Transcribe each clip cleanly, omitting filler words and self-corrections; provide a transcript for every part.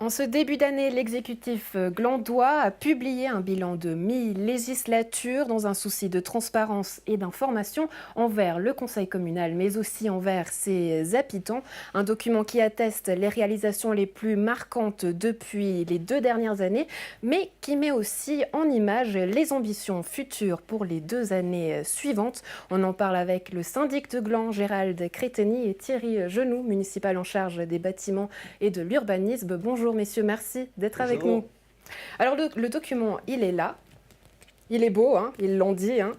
En ce début d'année, l'exécutif glandois a publié un bilan de mi-législature dans un souci de transparence et d'information envers le conseil communal, mais aussi envers ses habitants. Un document qui atteste les réalisations les plus marquantes depuis les 2 dernières années, mais qui met aussi en image les ambitions futures pour les 2 années suivantes. On en parle avec le syndic de Gland, Gérald Créteny, et Thierry Genoux, municipal en charge des bâtiments et de l'urbanisme. Bonjour messieurs, merci d'être avec nous. Alors le document, il est là, il est beau, hein, ils l'ont dit, hein.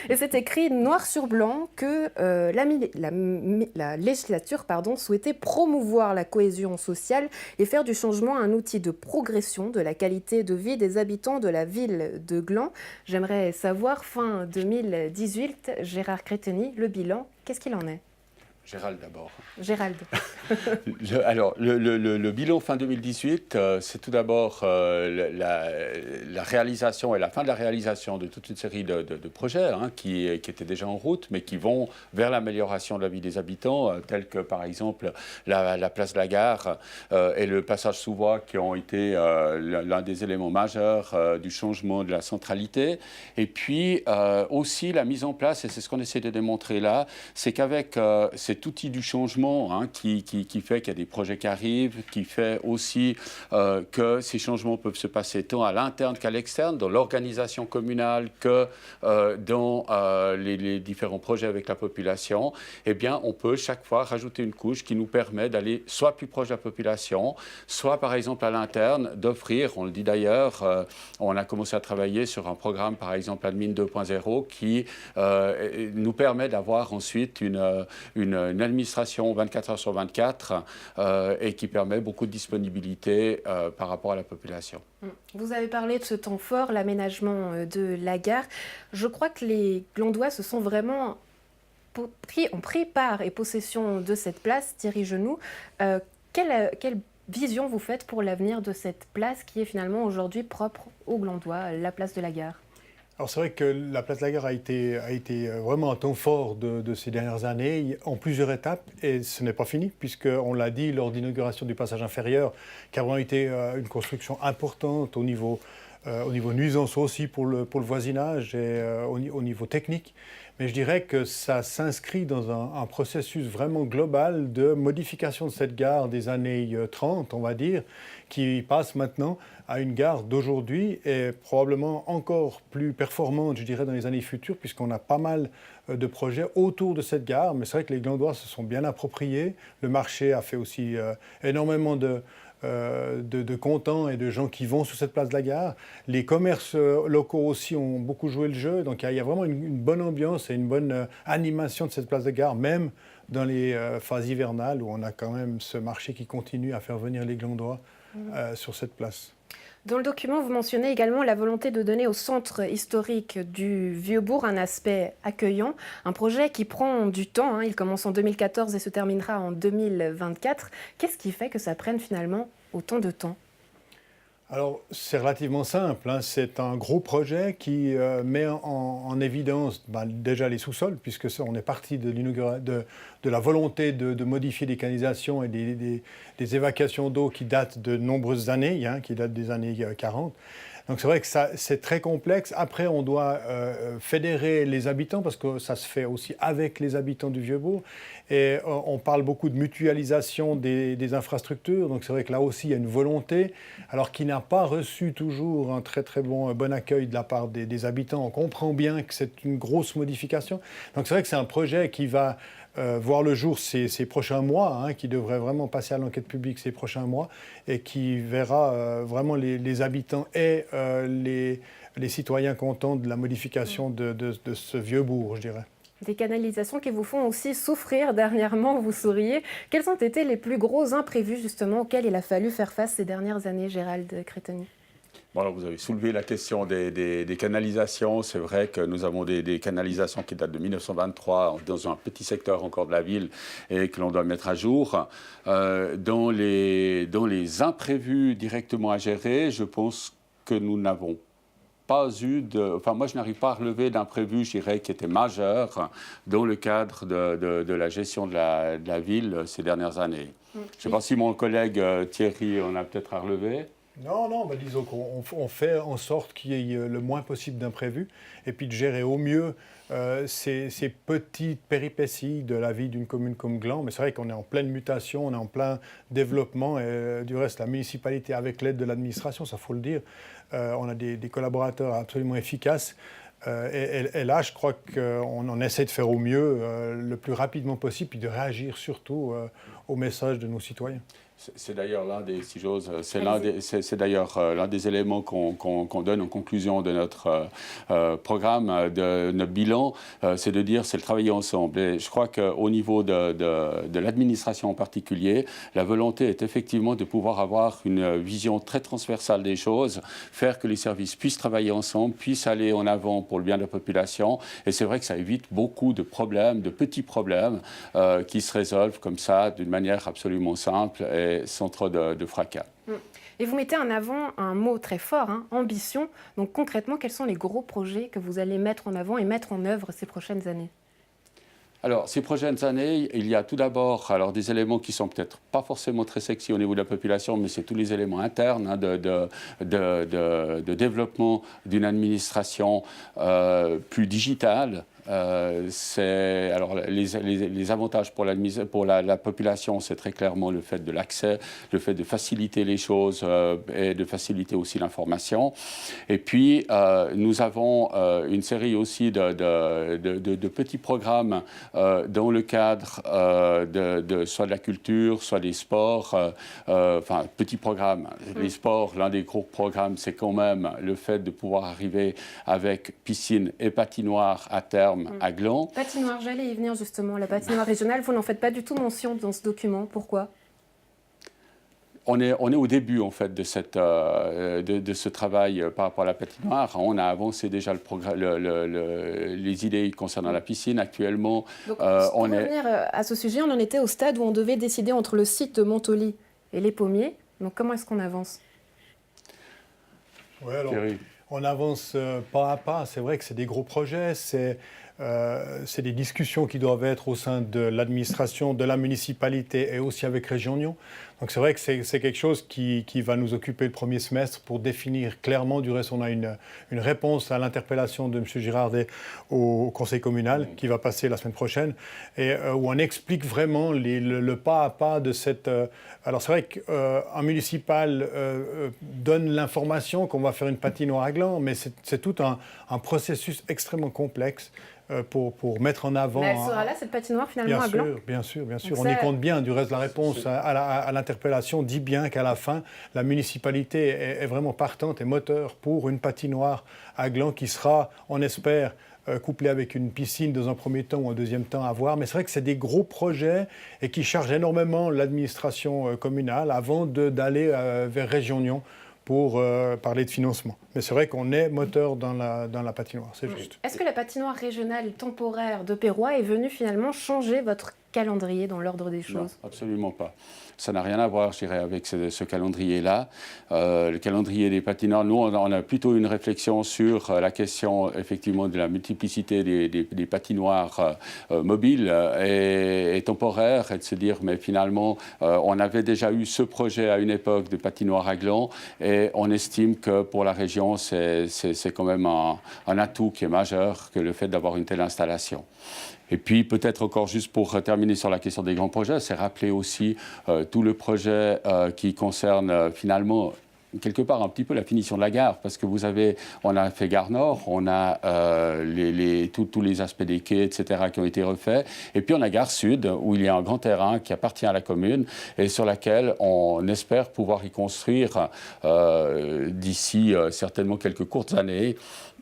Et c'est écrit noir sur blanc que la législature souhaitait promouvoir la cohésion sociale et faire du changement un outil de progression de la qualité de vie des habitants de la ville de Gland. J'aimerais savoir, fin 2018, Gérard Créteny, le bilan, qu'est-ce qu'il en est ? Gérald d'abord. Gérald. Alors, le bilan fin 2018, c'est tout d'abord la réalisation et la fin de la réalisation de toute une série de projets qui étaient déjà en route, mais qui vont vers l'amélioration de la vie des habitants, tels que par exemple la place de la gare et le passage sous voie qui ont été l'un des éléments majeurs du changement de la centralité. Et puis aussi la mise en place, et c'est ce qu'on essaie de démontrer là, c'est qu'avec cet outil du changement qui fait qu'il y a des projets qui arrivent, qui fait aussi que ces changements peuvent se passer tant à l'interne qu'à l'externe, dans l'organisation communale que dans les différents projets avec la population, eh bien, on peut chaque fois rajouter une couche qui nous permet d'aller soit plus proche de la population, soit par exemple à l'interne, d'offrir, on le dit d'ailleurs, on a commencé à travailler sur un programme par exemple Admin 2.0 qui nous permet d'avoir ensuite une administration 24 heures sur 24 et qui permet beaucoup de disponibilité par rapport à la population. Vous avez parlé de ce temps fort, l'aménagement de la gare. Je crois que les Glandois se sont vraiment ont pris part et possession de cette place. Thierry Genoux, quelle vision vous faites pour l'avenir de cette place qui est finalement aujourd'hui propre aux Glandois, la place de la gare ? Alors c'est vrai que la place de la gare a été vraiment un temps fort de ces dernières années, en plusieurs étapes, et ce n'est pas fini, puisqu'on l'a dit lors de l'inauguration du passage inférieur, qui a vraiment été une construction importante au niveau nuisance aussi pour le voisinage et au niveau technique. Mais je dirais que ça s'inscrit dans un processus vraiment global de modification de cette gare des années 30, on va dire, qui passe maintenant à une gare d'aujourd'hui et probablement encore plus performante, je dirais, dans les années futures, puisqu'on a pas mal de projets autour de cette gare. Mais c'est vrai que les Glandois se sont bien appropriés. Le marché a fait aussi énormément de comptants et de gens qui vont sur cette place de la gare. Les commerces locaux aussi ont beaucoup joué le jeu. Donc il y a vraiment une bonne ambiance et une bonne animation de cette place de gare, même dans les phases hivernales où on a quand même ce marché qui continue à faire venir les Glandois sur cette place. Dans le document, vous mentionnez également la volonté de donner au centre historique du Vieux-Bourg un aspect accueillant, un projet qui prend du temps. Il commence en 2014 et se terminera en 2024. Qu'est-ce qui fait que ça prenne finalement autant de temps ? Alors, c'est relativement simple. C'est un gros projet qui met en évidence déjà les sous-sols, puisque on est parti de la volonté de modifier des canalisations et des évacuations d'eau qui datent de nombreuses années, qui datent des années 40. Donc c'est vrai que c'est très complexe. Après, on doit fédérer les habitants, parce que ça se fait aussi avec les habitants du Vieux-Bourg. Et on parle beaucoup de mutualisation des infrastructures. Donc c'est vrai que là aussi, il y a une volonté, alors qui n'a pas reçu toujours un très très bon accueil de la part des habitants. On comprend bien que c'est une grosse modification. Donc c'est vrai que c'est un projet qui va voir le jour ces prochains mois, qui devrait vraiment passer à l'enquête publique ces prochains mois, et qui verra vraiment les habitants et les citoyens contents de la modification de ce vieux bourg, je dirais. Des canalisations qui vous font aussi souffrir dernièrement, vous souriez. Quels ont été les plus gros imprévus justement auxquels il a fallu faire face ces dernières années, Gérald Créteny ? Bon, alors vous avez soulevé la question des canalisations. C'est vrai que nous avons des canalisations qui datent de 1923 dans un petit secteur encore de la ville et que l'on doit mettre à jour. Dans les imprévus directement à gérer, je pense que nous n'avons pas eu enfin moi je n'arrive pas à relever d'imprévu, je dirais, qui était majeur dans le cadre de la gestion de la ville ces dernières années. Je ne sais pas si mon collègue Thierry en a peut-être à relever. Non, disons qu'on fait en sorte qu'il y ait le moins possible d'imprévus et puis de gérer au mieux ces petites péripéties de la vie d'une commune comme Gland. Mais c'est vrai qu'on est en pleine mutation, on est en plein développement et du reste, la municipalité, avec l'aide de l'administration, ça faut le dire, on a des collaborateurs absolument efficaces. Et là, je crois qu'on en essaie de faire au mieux le plus rapidement possible puis de réagir surtout au message de nos citoyens. C'est d'ailleurs l'un des, si j'ose, c'est d'ailleurs l'un des éléments qu'on donne en conclusion de notre programme, de notre bilan, c'est de dire c'est le travailler ensemble. Et je crois qu'au niveau de l'administration en particulier, la volonté est effectivement de pouvoir avoir une vision très transversale des choses, faire que les services puissent travailler ensemble, puissent aller en avant pour le bien de la population. Et c'est vrai que ça évite beaucoup de problèmes, de petits problèmes qui se résolvent comme ça d'une manière absolument simple et sans trop de fracas. Et vous mettez en avant un mot très fort, hein, ambition. Donc concrètement, quels sont les gros projets que vous allez mettre en avant et mettre en œuvre ces prochaines années ? Alors, ces prochaines années, il y a tout d'abord des éléments qui sont peut-être pas forcément très sexy au niveau de la population, mais c'est tous les éléments internes hein, de développement d'une administration plus digitale. Alors, les avantages pour la population, c'est très clairement le fait de l'accès, le fait de faciliter les choses et de faciliter aussi l'information. Et puis, nous avons une série aussi de petits programmes dans le cadre soit de la culture, soit des sports. Enfin, petits programmes. Les sports, l'un des gros programmes, c'est quand même le fait de pouvoir arriver avec piscine et patinoire à terme à Gland. Patinoire, j'allais y venir justement. La patinoire régionale, vous n'en faites pas du tout mention dans ce document. Pourquoi ? On est au début en fait de ce travail par rapport à la patinoire. On a avancé déjà les idées concernant la piscine. Actuellement, donc, pour revenir à ce sujet, on en était au stade où on devait décider entre le site de Montoli et les pommiers. Donc comment est-ce qu'on avance ? Oui, alors, on avance pas à pas. C'est vrai que c'est des gros projets. C'est des discussions qui doivent être au sein de l'administration, de la municipalité et aussi avec Région-Nyon. Donc c'est vrai que c'est quelque chose qui va nous occuper le premier semestre pour définir clairement. Du reste, on a une réponse à l'interpellation de M. Girardet au conseil communal qui va passer la semaine prochaine et où on explique vraiment le pas à pas de cette... alors c'est vrai qu'un municipal donne l'information qu'on va faire une patinoire à Gland, mais c'est tout un processus extrêmement complexe. Pour mettre en avant... Mais elle sera là, cette patinoire, finalement, à Gland ? Bien sûr. On y compte bien. Du reste, la réponse à l'interpellation dit bien qu'à la fin, la municipalité est vraiment partante et moteur pour une patinoire à Gland qui sera, on espère, couplée avec une piscine dans un premier temps ou un deuxième temps à voir. Mais c'est vrai que c'est des gros projets et qui chargent énormément l'administration communale avant d'aller vers Région-Nyon pour parler de financement. Mais c'est vrai qu'on est moteur dans la patinoire, c'est juste. Est-ce que la patinoire régionale temporaire de Pérois est venue finalement changer votre calendrier dans l'ordre des choses ? Non, absolument pas. Ça n'a rien à voir, je dirais, avec ce calendrier-là. Le calendrier des patinoires, nous, on a plutôt une réflexion sur la question, effectivement, de la multiplicité des patinoires mobiles et temporaires, et de se dire, mais finalement, on avait déjà eu ce projet à une époque de patinoire à Gland, et on estime que pour la région, c'est quand même un atout qui est majeur que le fait d'avoir une telle installation. Et puis, peut-être encore juste pour terminer sur la question des grands projets, c'est rappeler aussi tout le projet qui concerne finalement quelque part un petit peu la finition de la gare, parce que on a fait Gare Nord, on a tous les aspects des quais, etc., qui ont été refaits, et puis on a Gare Sud, où il y a un grand terrain qui appartient à la commune, et sur laquelle on espère pouvoir y construire d'ici certainement quelques courtes années,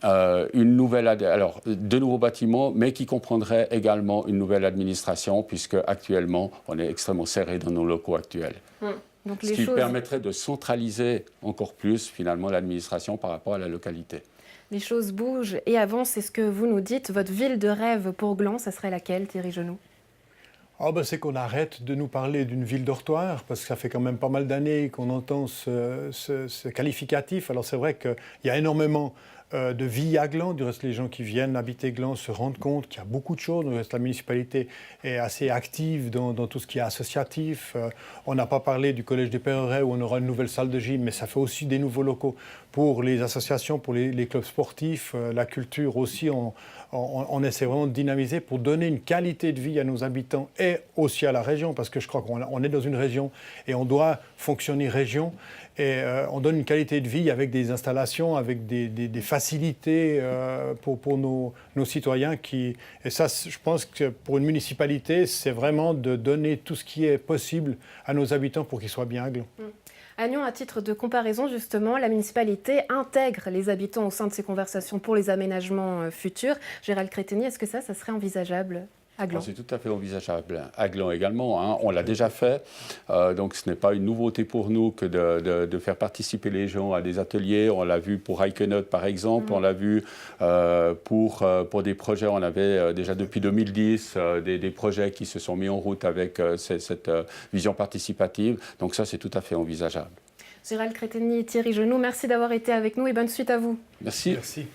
de nouveaux bâtiments, mais qui comprendraient également une nouvelle administration, puisque actuellement, on est extrêmement serré dans nos locaux actuels. Donc ce qui permettrait de centraliser encore plus, finalement, l'administration par rapport à la localité. Les choses bougent et avancent, c'est ce que vous nous dites. Votre ville de rêve pour Gland, ça serait laquelle, Thierry Genoux ? C'est qu'on arrête de nous parler d'une ville dortoir, parce que ça fait quand même pas mal d'années qu'on entend ce qualificatif. Alors c'est vrai qu'il y a énormément de vie à Gland. Du reste, les gens qui viennent habiter Gland se rendent compte qu'il y a beaucoup de choses. Du reste, la municipalité est assez active dans tout ce qui est associatif. On n'a pas parlé du Collège des Perrets où on aura une nouvelle salle de gym, mais ça fait aussi des nouveaux locaux pour les associations, pour les clubs sportifs, la culture aussi. On essaie vraiment de dynamiser pour donner une qualité de vie à nos habitants et aussi à la région, parce que je crois qu'on est dans une région et on doit fonctionner région. Et on donne une qualité de vie avec des installations, avec des facilités pour nos citoyens. Et ça, je pense que pour une municipalité, c'est vraiment de donner tout ce qui est possible à nos habitants pour qu'ils soient bien à Gland. À Nyon, à titre de comparaison, justement, la municipalité intègre les habitants au sein de ces conversations pour les aménagements futurs. Gérald Créteny, est-ce que ça serait envisageable à Gland? C'est tout à fait envisageable. À Gland également, hein. On l'a déjà fait. Donc ce n'est pas une nouveauté pour nous que de faire participer les gens à des ateliers. On l'a vu pour Iconot par exemple. On l'a vu pour des projets. On avait déjà depuis 2010 des projets qui se sont mis en route avec cette vision participative. Donc ça, c'est tout à fait envisageable. Gérald Créteny et Thierry Genoux, merci d'avoir été avec nous et bonne suite à vous. Merci. Merci.